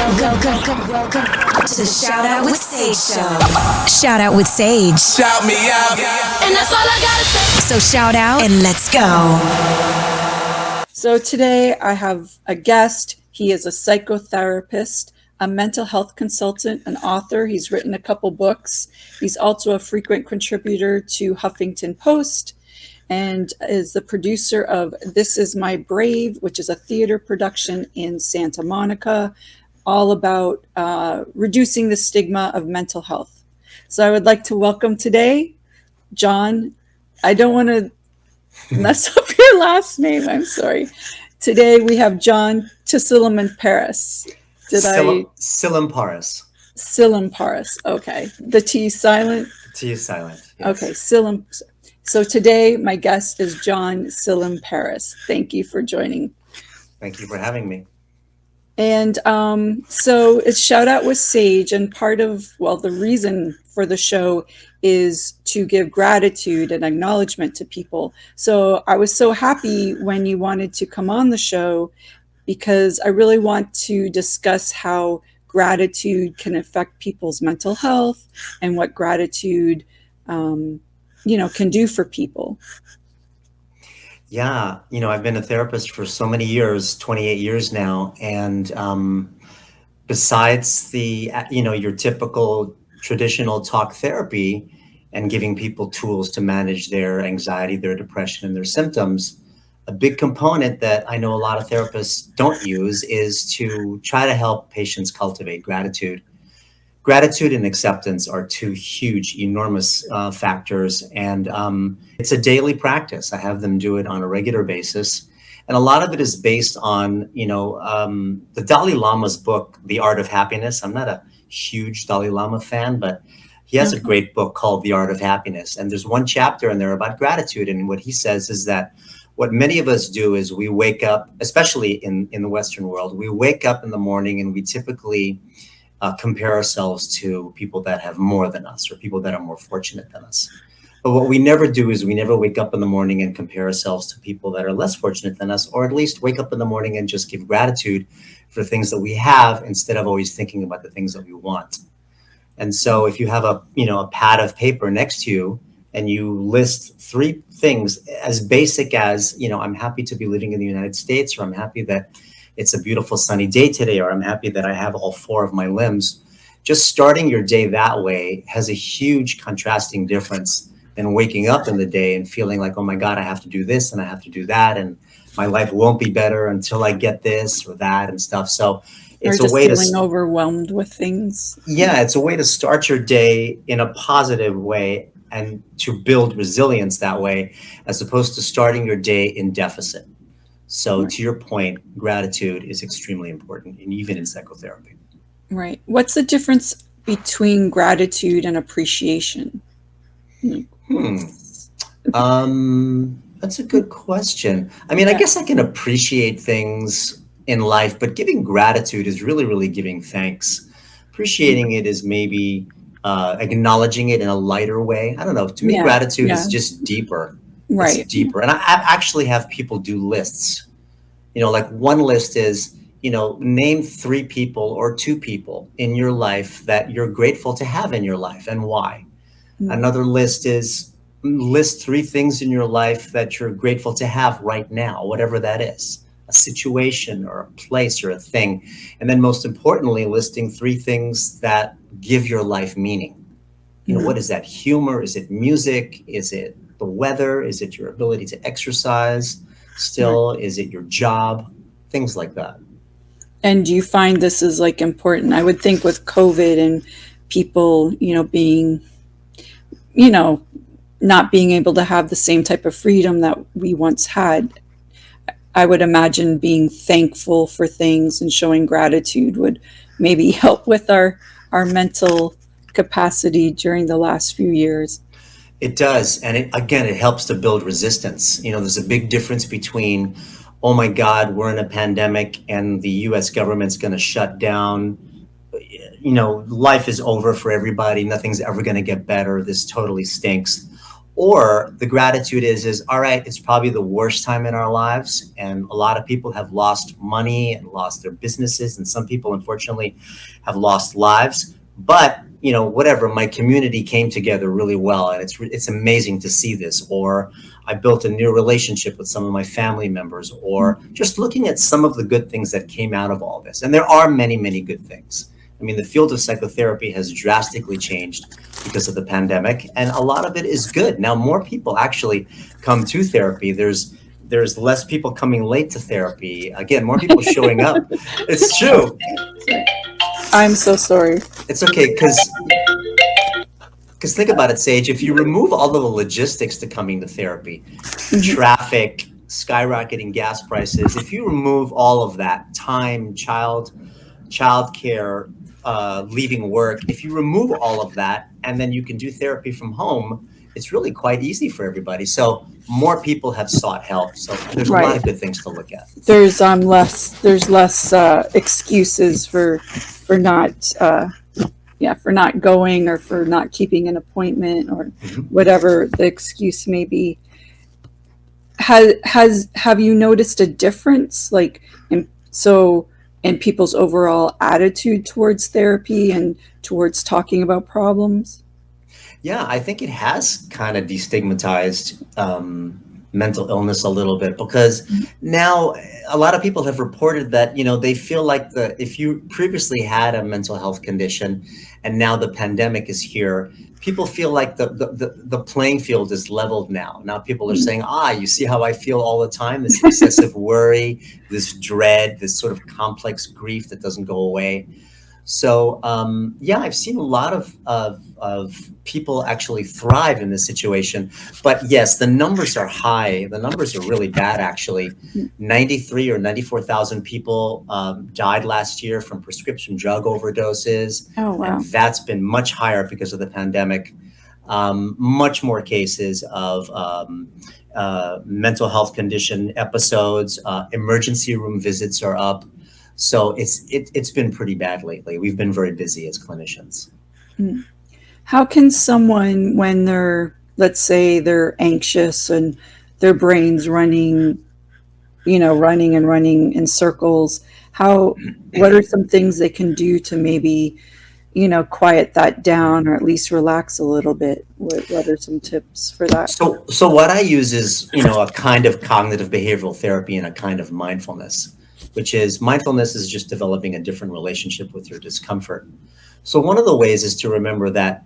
Welcome to the Shout Out with Sage show. Shout Out with Sage. Shout me out. And that's all I gotta say. So shout out and let's go. So today I have a guest. He is a psychotherapist, a mental health consultant, an author. He's written a couple books. He's also a frequent contributor to Huffington Post and is the producer of This Is My Brave, which is a theater production in Santa Monica, all about reducing the stigma of mental health. So I would like to welcome today, John. I don't want to mess up your last name. I'm sorry. Today we have John Tsilimparis. Tsilimparis. Tsilimparis. Okay. The T is silent? The T is silent. Yes. Okay. So today my guest is John Tsilimparis. Thank you for joining. Thank you for having me. And so it's Shout Out with Sage, and part of, the reason for the show is to give gratitude and acknowledgement to people. So I was so happy when you wanted to come on the show, because I really want to discuss how gratitude can affect people's mental health and what gratitude, can do for people. Yeah, I've been a therapist for so many years, 28 years now. And besides the, your typical traditional talk therapy and giving people tools to manage their anxiety, their depression, and their symptoms, a big component that I know a lot of therapists don't use is to try to help patients cultivate gratitude. Gratitude and acceptance are two huge, enormous factors, and it's a daily practice. I have them do it on a regular basis, and a lot of it is based on, the Dalai Lama's book, The Art of Happiness. I'm not a huge Dalai Lama fan, but he has a great book called The Art of Happiness, and there's one chapter in there about gratitude, and what he says is that what many of us do is we wake up, especially in the Western world, we wake up in the morning and we typically compare ourselves to people that have more than us or people that are more fortunate than us. But what we never do is we never wake up in the morning and compare ourselves to people that are less fortunate than us, or at least wake up in the morning and just give gratitude for the things that we have instead of always thinking about the things that we want. And so if you have a pad of paper next to you and you list 3 things as basic as, I'm happy to be living in the United States, or I'm happy that it's a beautiful sunny day today, or I'm happy that I have all 4 of my limbs. Just starting your day that way has a huge contrasting difference than waking up in the day and feeling like, oh my God, I have to do this and I have to do that, and my life won't be better until I get this or that and stuff. So it's or just a way feeling overwhelmed with things. Yeah, it's a way to start your day in a positive way and to build resilience that way, as opposed to starting your day in deficit. So to your point, gratitude is extremely important, and even in psychotherapy. Right. What's the difference between gratitude and appreciation? That's a good question. I mean, I guess I can appreciate things in life, but giving gratitude is really, really giving thanks. Appreciating it is maybe acknowledging it in a lighter way. I don't know. To me, gratitude is just deeper. Right. It's deeper. And I actually have people do lists. Like one list is, name 3 people or 2 people in your life that you're grateful to have in your life and why. Another list is list 3 things in your life that you're grateful to have right now, whatever that is, a situation or a place or a thing. And then most importantly, listing 3 things that give your life meaning. What is that? Humor? Is it music? Is it the weather? Is it your ability to exercise still? Is it your job? Things like that. And do you find this is important? I would think with COVID and people, being, not being able to have the same type of freedom that we once had, I would imagine being thankful for things and showing gratitude would maybe help with our mental capacity during the last few years. It does. And it helps to build resistance. There's a big difference between, oh my God, we're in a pandemic and the US government's going to shut down. Life is over for everybody. Nothing's ever going to get better. This totally stinks. Or the gratitude is all right, it's probably the worst time in our lives, and a lot of people have lost money and lost their businesses, and some people unfortunately have lost lives. But whatever, my community came together really well, and it's amazing to see this. Or I built a new relationship with some of my family members, or just looking at some of the good things that came out of all this. And there are many, many good things. I mean, the field of psychotherapy has drastically changed because of the pandemic, and a lot of it is good. Now, more people actually come to therapy. There's less people coming late to therapy. Again, more people showing up. It's true. I'm so sorry. It's okay, because think about it, Sage. If you remove all of the logistics to coming to therapy, traffic, skyrocketing gas prices, if you remove all of that, time, childcare, leaving work, if you remove all of that, and then you can do therapy from home, it's really quite easy for everybody. So more people have sought help. So there's a lot of good things to look at. There's less excuses for not going, or for not keeping an appointment, or whatever the excuse may be. Have you noticed a difference, like in people's overall attitude towards therapy and towards talking about problems? Yeah, I think it has kind of destigmatized mental illness a little bit, because now a lot of people have reported that, they feel like if you previously had a mental health condition and now the pandemic is here, people feel like the playing field is leveled now. Now people are saying, you see how I feel all the time, this excessive worry, this dread, this sort of complex grief that doesn't go away. So I've seen a lot of people actually thrive in this situation. But yes, the numbers are high. The numbers are really bad, actually. 93 or 94,000 people died last year from prescription drug overdoses. Oh, wow. And that's been much higher because of the pandemic. Much more cases of mental health condition episodes. Emergency room visits are up. So it's been pretty bad lately. We've been very busy as clinicians. How can someone, when let's say they're anxious and their brain's running in circles, what are some things they can do to maybe, quiet that down, or at least relax a little bit? What are some tips for that? So what I use is, a kind of cognitive behavioral therapy and a kind of mindfulness. Mindfulness is just developing a different relationship with your discomfort. So one of the ways is to remember that,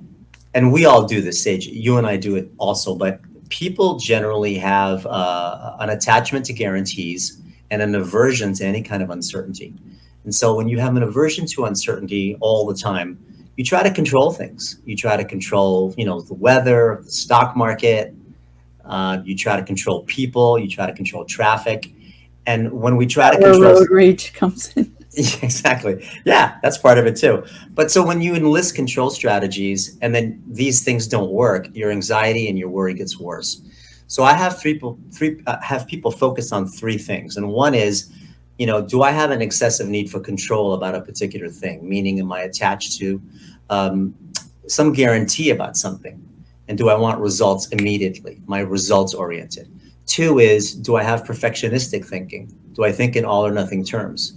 and we all do this, Sage, you and I do it also, but people generally have an attachment to guarantees and an aversion to any kind of uncertainty. And so when you have an aversion to uncertainty all the time, you try to control things. You try to control, the weather, the stock market. You try to control people. You try to control traffic. And when we try to control, road rage comes in. Exactly. Yeah, that's part of it too. But so when you enlist control strategies and then these things don't work, your anxiety and your worry gets worse. So I have have people focus on three things. And one is, do I have an excessive need for control about a particular thing? Meaning, am I attached to some guarantee about something? And do I want results immediately? Am I results oriented? Two is, do I have perfectionistic thinking? Do I think in all or nothing terms?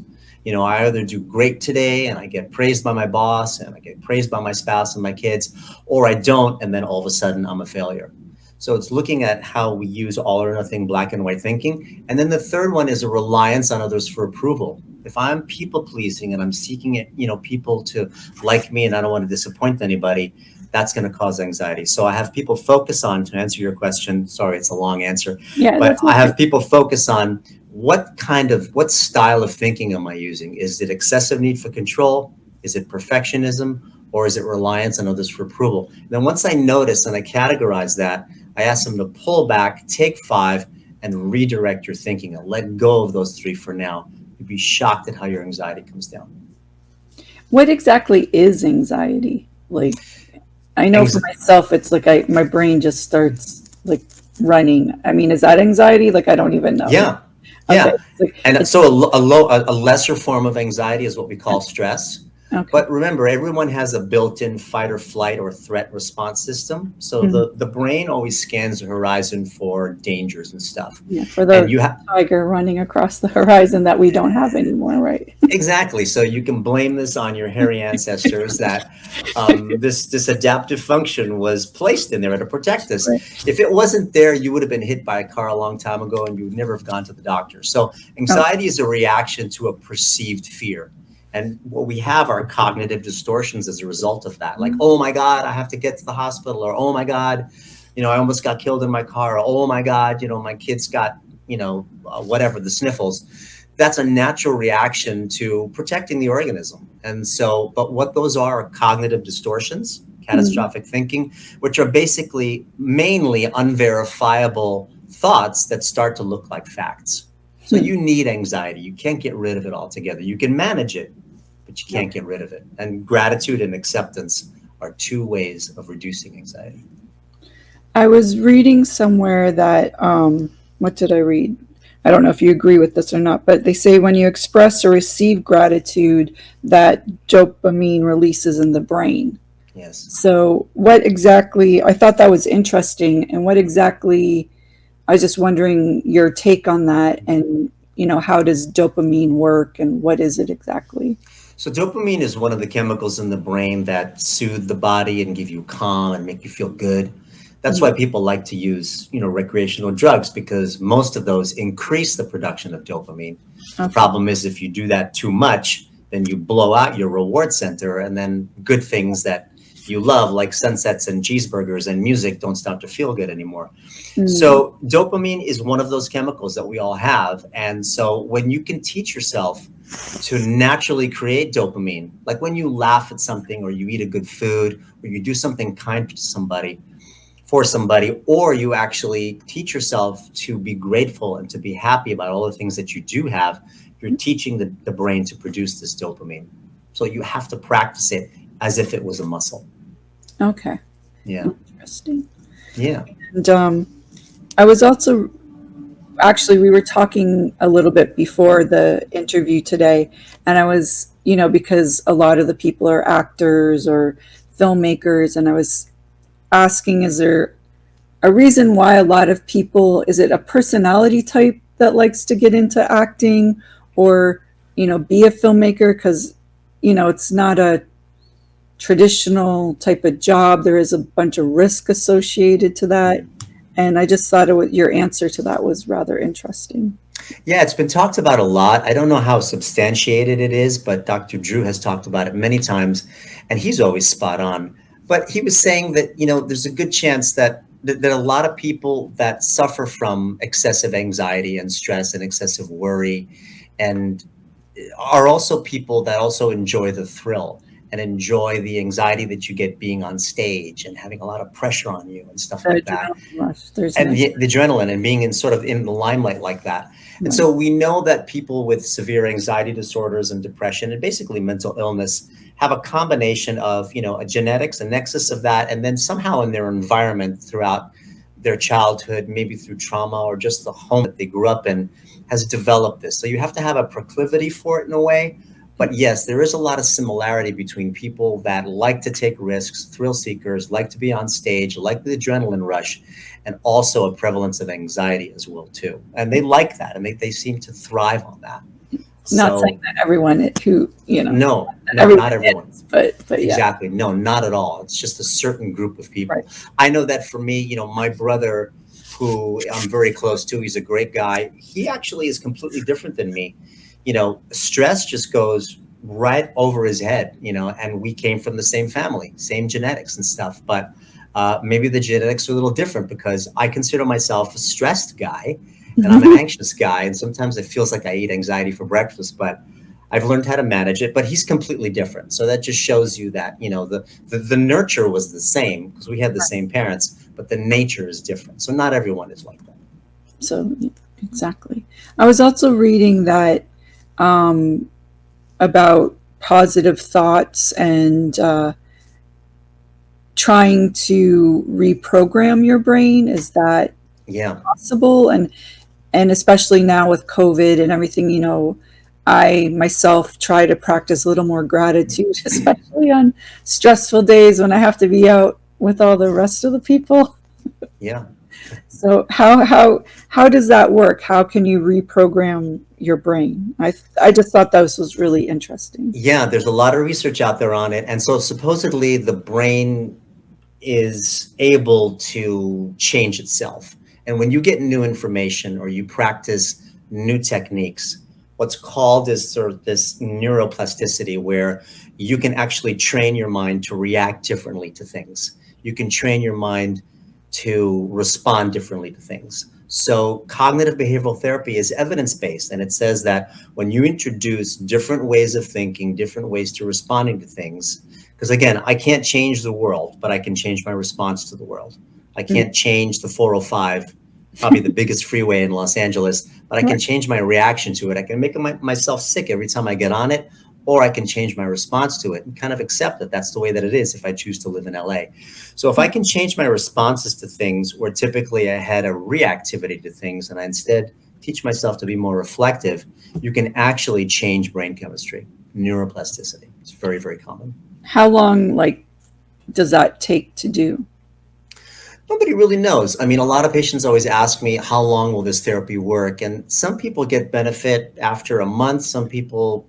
I either do great today and I get praised by my boss and I get praised by my spouse and my kids, or I don't, and then all of a sudden I'm a failure. So it's looking at how we use all or nothing black and white thinking. And then the third one is a reliance on others for approval. If I'm people pleasing and I'm seeking it, people to like me and I don't want to disappoint anybody, that's going to cause anxiety. So I have people focus on, to answer your question, sorry, it's a long answer, but I have people focus on what style of thinking am I using? Is it excessive need for control? Is it perfectionism? Or is it reliance on others for approval? And then once I notice and I categorize that, I ask them to pull back, take 5, and redirect your thinking and let go of those 3 for now. You'd be shocked at how your anxiety comes down. What exactly is anxiety? Like, I know for myself, it's like my brain just starts like running. I mean, is that anxiety? Like, I don't even know. Yeah. Okay. Yeah. And so a lesser form of anxiety is what we call stress. Okay. But remember, everyone has a built-in fight or flight or threat response system. So the brain always scans the horizon for dangers and stuff. Yeah, for And the you have tiger running across the horizon that we don't have anymore, right? exactly. So you can blame this on your hairy ancestors that this adaptive function was placed in there to protect us. Right. If it wasn't there, you would have been hit by a car a long time ago and you would never have gone to the doctor. So anxiety is a reaction to a perceived fear. And what we have are cognitive distortions as a result of that. Like, oh my God, I have to get to the hospital, or oh my God, I almost got killed in my car, or oh my God, my kids got, whatever, the sniffles. That's a natural reaction to protecting the organism. And so, but what those are cognitive distortions, catastrophic thinking, which are basically mainly unverifiable thoughts that start to look like facts. So you need anxiety. You can't get rid of it altogether. You can manage it, but you can't get rid of it. And gratitude and acceptance are two ways of reducing anxiety. I was reading somewhere that, what did I read? I don't know if you agree with this or not, but they say when you express or receive gratitude, that dopamine releases in the brain. Yes. So what exactly, I thought that was interesting, and what exactly, I was just wondering your take on that, and how does dopamine work and what is it exactly? So dopamine is one of the chemicals in the brain that soothe the body and give you calm and make you feel good. That's why people like to use, recreational drugs, because most of those increase the production of dopamine. The problem is if you do that too much, then you blow out your reward center, and then good things that you love, like sunsets and cheeseburgers and music, don't start to feel good anymore. So dopamine is one of those chemicals that we all have. And so when you can teach yourself to naturally create dopamine, like when you laugh at something, or you eat a good food, or you do something kind to somebody, for somebody, or you actually teach yourself to be grateful and to be happy about all the things that you do have, you're teaching the brain to produce this dopamine. So you have to practice it as if it was a muscle. Okay. Yeah. Interesting. Yeah. And I was also, actually, we were talking a little bit before the interview today, and I was, because a lot of the people are actors or filmmakers, and I was asking, is there a reason why a lot of people, is it a personality type that likes to get into acting, or be a filmmaker? Because it's not a traditional type of job. There is a bunch of risk associated to that, and I just thought your answer to that was rather interesting. Yeah, it's been talked about a lot. I don't know how substantiated it is, but Dr. Drew has talked about it many times, and he's always spot on. But he was saying that, there's a good chance that a lot of people that suffer from excessive anxiety and stress and excessive worry, and are also people that also enjoy the thrill and enjoy the anxiety that you get being on stage and having a lot of pressure on you and stuff like that. Rush. There's And the adrenaline and being in the limelight like that. And so we know that people with severe anxiety disorders and depression and basically mental illness have a combination of, a genetics, a nexus of that, and then somehow in their environment throughout their childhood, maybe through trauma or just the home that they grew up in, has developed this. So you have to have a proclivity for it in a way. But yes, there is a lot of similarity between people that like to take risks, thrill seekers, like to be on stage, like the adrenaline rush, and also a prevalence of anxiety as well too. And they like that, and they seem to thrive on that. Not saying that everyone who, No, not everyone. Is, but yeah. Exactly. No, not at all. It's just a certain group of people. Right. I know that for me, my brother, who I'm very close to, he's a great guy. He actually is completely different than me. Stress just goes right over his head, and we came from the same family, same genetics and stuff. But maybe the genetics are a little different, because I consider myself a stressed guy. And I'm an anxious guy, and sometimes it feels like I eat anxiety for breakfast, but I've learned how to manage it. But he's completely different. So that just shows you that, the nurture was the same, because we had the same parents, but the nature is different. So not everyone is like that. So exactly. I was also reading that about positive thoughts and trying to reprogram your brain. Is that possible? And especially now with COVID and everything, I myself try to practice a little more gratitude, especially on stressful days when I have to be out with all the rest of the people. Yeah. So how does that work? How can you reprogram your brain? I just thought that was really interesting. Yeah, there's a lot of research out there on it. And so supposedly the brain is able to change itself. And when you get new information or you practice new techniques, what's called is sort of this neuroplasticity, where you can actually train your mind to react differently to things. You can train your mind to respond differently to things. So cognitive behavioral therapy is evidence-based, and it says that when you introduce different ways of thinking, different ways to responding to things, because again, I can't change the world, but I can change my response to the world. I can't change the 405, probably the biggest freeway in Los Angeles, but I can change my reaction to it. I can make myself sick every time I get on it, or I can change my response to it and kind of accept that that's the way that it is if I choose to live in LA. So if I can change my responses to things, where typically I had a reactivity to things, and I instead teach myself to be more reflective, you can actually change brain chemistry, neuroplasticity. It's very, very common. How long does that take to do? Nobody really knows. I mean, a lot of patients always ask me, how long will this therapy work? And some people get benefit after a month. Some people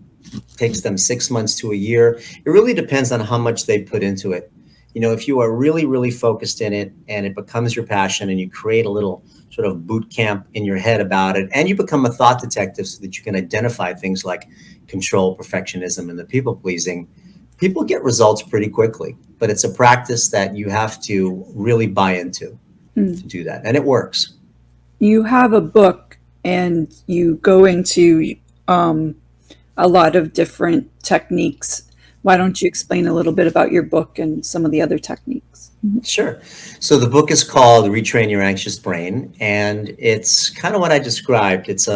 takes them 6 months to a year. It really depends on how much they put into it. You know, if you are really, really focused in it and it becomes your passion, and you create a little sort of boot camp in your head about it, and you become a thought detective so that you can identify things like control, perfectionism, and the people pleasing, people get results pretty quickly. But it's a practice that you have to really buy into to do that. And it works. You have a book and you go into a lot of different techniques. Why don't you explain a little bit about your book and some of the other techniques? Sure. So the book is called Retrain Your Anxious Brain, and it's kind of what I described. It's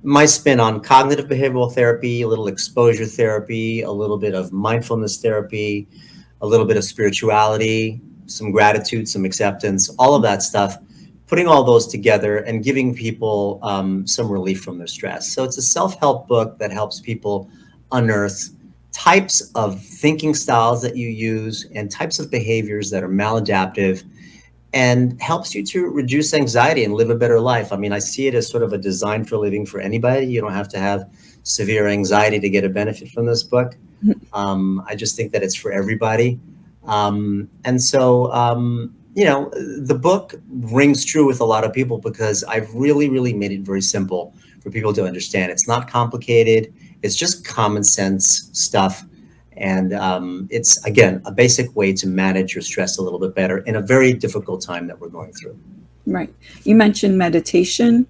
my spin on cognitive behavioral therapy, a little exposure therapy, a little bit of mindfulness therapy, a little bit of spirituality, some gratitude, some acceptance, all of that stuff, putting all those together and giving people some relief from their stress. So it's a self-help book that helps people unearth types of thinking styles that you use and types of behaviors that are maladaptive, and helps you to reduce anxiety and live a better life. I mean, I see it as sort of a design for living for anybody. You don't have to have severe anxiety to get a benefit from this book. I just think that it's for everybody. And so, you know, the book rings true with a lot of people because I've really, really made it very simple for people to understand. It's not complicated. It's just common sense stuff. And it's, again, a basic way to manage your stress a little bit better in a very difficult time that we're going through. Right. You mentioned meditation.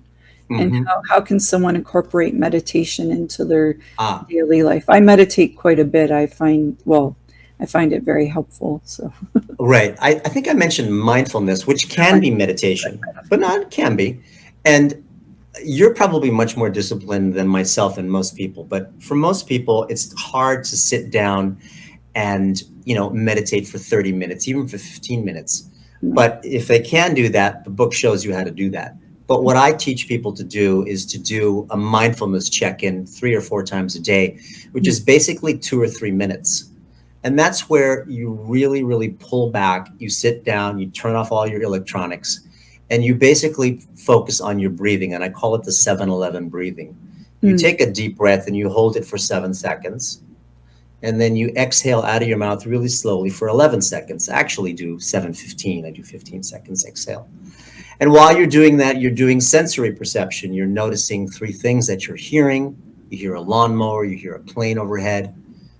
And how can someone incorporate meditation into their daily life? I meditate quite a bit. I find it very helpful. So right. I think I mentioned mindfulness, which can be meditation, but not it can be. And you're probably much more disciplined than myself and most people. But for most people, it's hard to sit down and, you know, meditate for 30 minutes, even for 15 minutes. But if they can do that, the book shows you how to do that. But what I teach people to do is to do a mindfulness check-in 3 or 4 times a day, which is basically 2 or 3 minutes. And that's where you really, really pull back. You sit down, you turn off all your electronics, and you basically focus on your breathing. And I call it the 7-11 breathing. You take a deep breath and you hold it for 7 seconds. And then you exhale out of your mouth really slowly for 11 seconds. I actually do 7-15. I do 15 seconds exhale. And while you're doing that, you're doing sensory perception. You're noticing 3 things that you're hearing. You hear a lawnmower, you hear a plane overhead.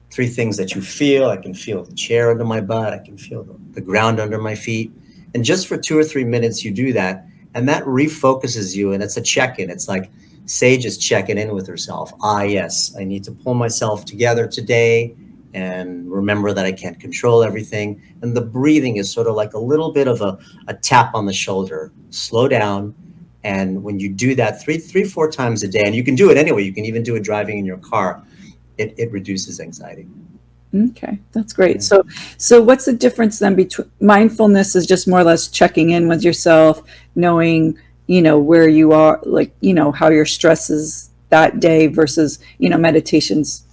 3 things that you feel. I can feel the chair under my butt. I can feel the ground under my feet. And just for 2 or 3 minutes, you do that. And that refocuses you. And it's a check-in. It's like Sage is checking in with herself. Yes, I need to pull myself together today and remember that I can't control everything. And the breathing is sort of like a little bit of a tap on the shoulder. Slow down. And when you do that 3-4 times a day, and you can do it anyway, you can even do it driving in your car, it reduces anxiety. Okay, that's great. So what's the difference then between mindfulness is just more or less checking in with yourself, knowing, you know, where you are, like, you know, how your stress is that day versus, meditations,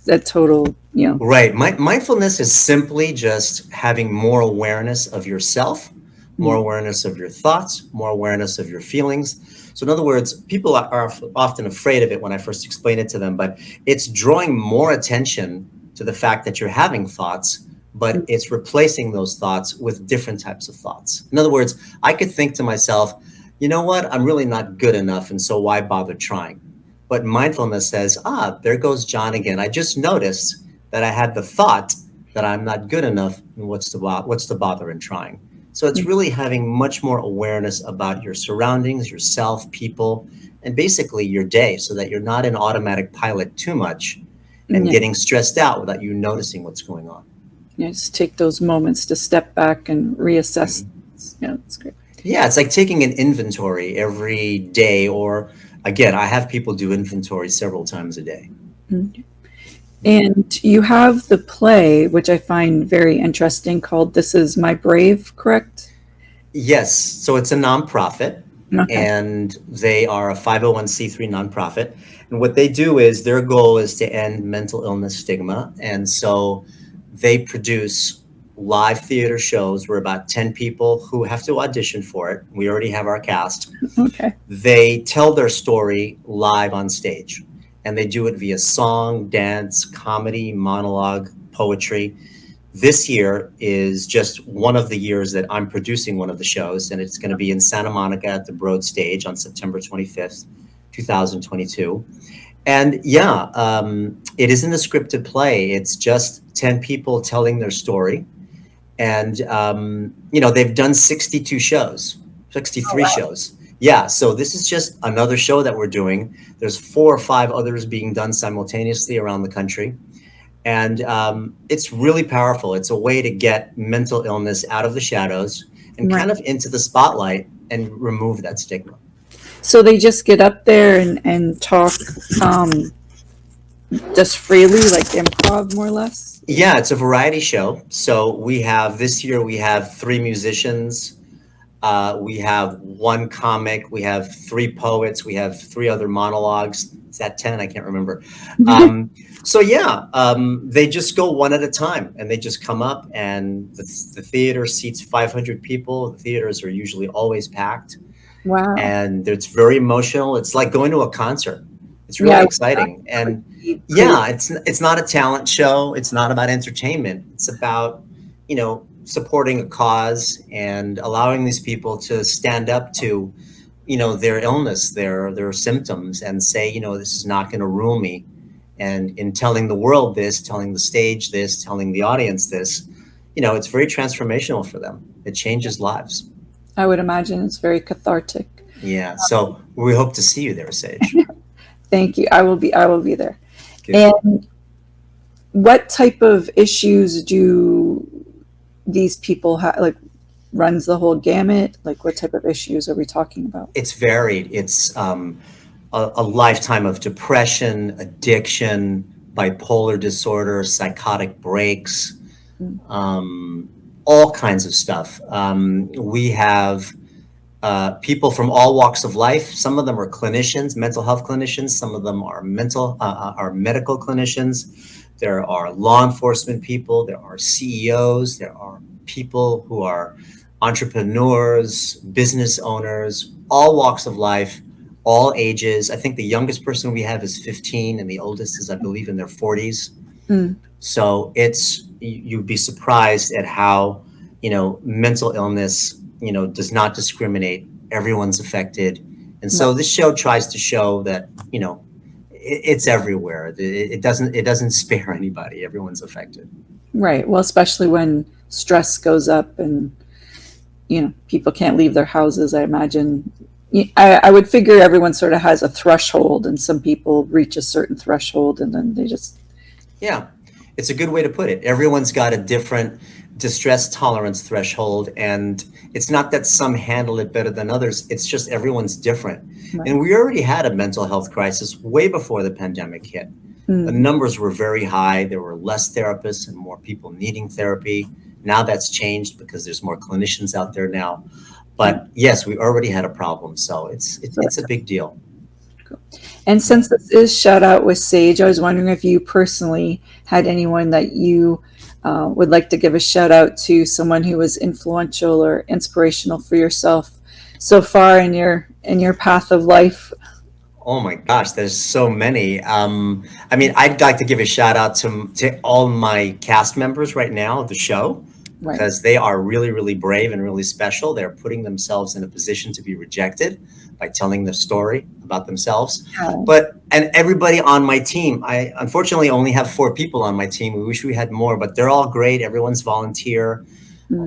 that total, Right. Mindfulness is simply just having more awareness of yourself, more awareness of your thoughts, more awareness of your feelings. So in other words, people are often afraid of it when I first explain it to them, but it's drawing more attention to the fact that you're having thoughts, but it's replacing those thoughts with different types of thoughts. In other words, I could think to myself, you know what, I'm really not good enough, and so why bother trying? But mindfulness says, there goes John again. I just noticed that I had the thought that I'm not good enough, and what's the bother in trying? So it's really having much more awareness about your surroundings, yourself, people, and basically your day, so that you're not in automatic pilot too much and getting stressed out without you noticing what's going on. Just take those moments to step back and reassess. Yeah, that's great. Yeah, it's like taking an inventory every day, or again, I have people do inventory several times a day. And you have the play, which I find very interesting, called This Is My Brave, correct? Yes. So it's a nonprofit, Okay. and they are a 501c3 nonprofit. And what they do is their goal is to end mental illness stigma. And so they produce live theater shows where about 10 people who have to audition for it. We already have our cast. Okay. They tell their story live on stage, and they do it via song, dance, comedy, monologue, poetry. This year is just one of the years that I'm producing one of the shows, and it's going to be in Santa Monica at the Broad Stage on September 25th, 2022. And it isn't a scripted play. It's just 10 people telling their story. And, they've done 62 shows, 63 shows. Yeah, so this is just another show that we're doing. There's 4 or 5 others being done simultaneously around the country. And it's really powerful. It's a way to get mental illness out of the shadows and kind of into the spotlight and remove that stigma. So they just get up there and talk just freely, like improv, more or less? Yeah, it's a variety show. So this year we have 3 musicians. We have 1 comic, we have 3 poets, we have 3 other monologues. Is that 10? I can't remember. They just go one at a time, and they just come up, and the theater seats 500 people. The theaters are usually always packed. Wow. And it's very emotional. It's like going to a concert. It's really exciting. And it's not a talent show. It's not about entertainment. It's about, supporting a cause and allowing these people to stand up to, their illness, their symptoms, and say, this is not going to rule me. And in telling the world this, telling the stage this, telling the audience this, it's very transformational for them. It changes lives. I would imagine it's very cathartic. Yeah. So we hope to see you there, Sage. Thank you. I will be there. Good. And what type of issues do these people have, like, runs the whole gamut? Like, what type of issues are we talking about? It's varied. It's a lifetime of depression, addiction, bipolar disorder, psychotic breaks, all kinds of stuff. We have people from all walks of life. Some of them are clinicians, mental health clinicians. Some of them are medical clinicians. There are law enforcement people. There are CEOs. There are people who are entrepreneurs, business owners, all walks of life, all ages. I think the youngest person we have is 15, and the oldest is, I believe, in their 40s. So you'd be surprised at how, mental illness, does not discriminate. Everyone's affected. And so this show tries to show that, it's everywhere. It doesn't spare anybody. Everyone's affected. Right. Well, especially when stress goes up and, people can't leave their houses, I imagine. I would figure everyone sort of has a threshold, and some people reach a certain threshold and then they just... Yeah, it's a good way to put it. Everyone's got a different distress tolerance threshold, and it's not that some handle it better than others. It's just everyone's different. Right. And we already had a mental health crisis way before the pandemic hit. The numbers were very high. There were less therapists and more people needing therapy. Now that's changed because there's more clinicians out there now. But yes, we already had a problem. So it's a big deal. And since this is Shout Out with Sage, I was wondering if you personally had anyone that you would like to give a shout out to, someone who was influential or inspirational for yourself so far in your path of life. Oh my gosh, there's so many. I mean, I'd like to give a shout out to all my cast members right now of the show, Right. because they are really, really brave and really special. They're putting themselves in a position to be rejected by telling the story about themselves. And everybody on my team, I unfortunately only have 4 people on my team. We wish we had more, but they're all great. Everyone's volunteer.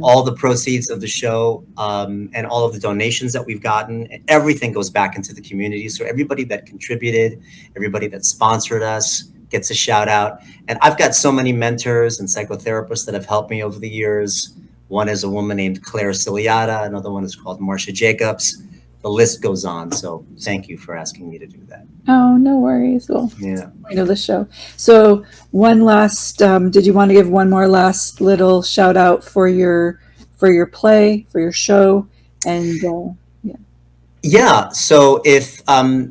All the proceeds of the show and all of the donations that we've gotten, everything goes back into the community. So everybody that contributed, everybody that sponsored us gets a shout out. And I've got so many mentors and psychotherapists that have helped me over the years. One is a woman named Claire Ciliata. Another one is called Marcia Jacobs. The list goes on. So thank you for asking me to do that. Oh, no worries. Well, yeah. Point of the show. So one last, did you want to give one more last little shout out for your play, for your show? And yeah. So if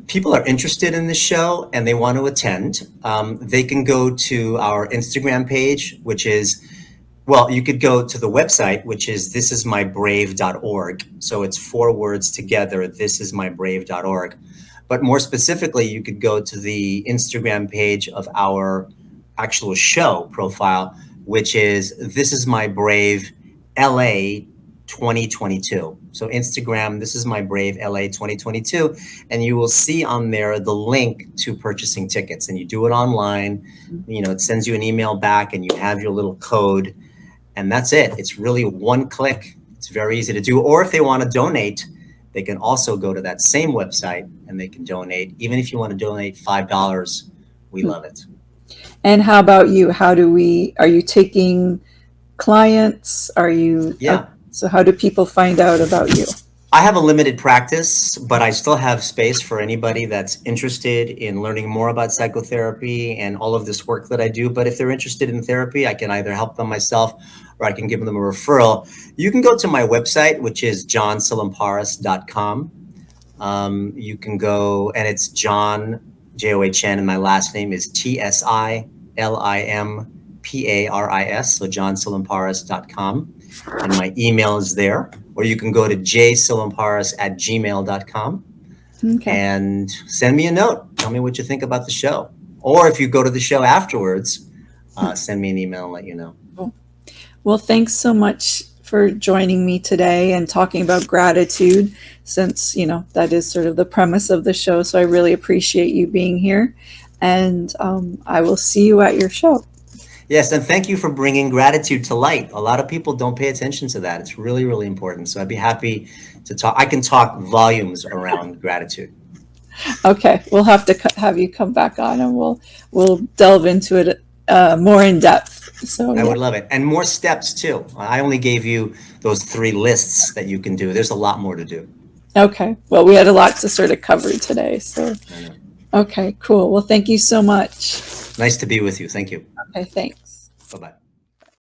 people are interested in the show and they want to attend, they can go to our Instagram page, which is, well, you could go to the website, which is thisismybrave.org. So it's 4 words together, thisismybrave.org. But more specifically, you could go to the Instagram page of our actual show profile, which is This Is My Brave LA 2022. So Instagram, This Is My Brave LA 2022. And you will see on there the link to purchasing tickets. And you do it online. You know, it sends you an email back and you have your little code. And that's it. It's really one click. It's very easy to do. Or if they want to donate, they can also go to that same website and they can donate. Even if you want to donate $5, we love it. And how about you? Are you taking clients? Yeah. So how do people find out about you? I have a limited practice, but I still have space for anybody that's interested in learning more about psychotherapy and all of this work that I do. But if they're interested in therapy, I can either help them myself or I can give them a referral. You can go to my website, which is johnsilimparis.com. You can go, and it's John, John, and my last name is Tsilimparis, so johnsilimparis.com. And my email is there. Or you can go to jsilimparis@gmail.com and send me a note. Tell me what you think about the show. Or if you go to the show afterwards, send me an email and let you know. Well, thanks so much for joining me today and talking about gratitude, since, that is sort of the premise of the show. So I really appreciate you being here. And I will see you at your show. Yes, and thank you for bringing gratitude to light. A lot of people don't pay attention to that. It's really, really important. So I'd be happy to talk. I can talk volumes around gratitude. Okay, we'll have to have you come back on, and we'll delve into it more in depth. So I would love it, and more steps too. I only gave you those 3 lists that you can do. There's a lot more to do. Okay, well, we had a lot to sort of cover today. So okay, cool. Well, thank you so much. Nice to be with you. Thank you. Okay, thanks. Bye-bye.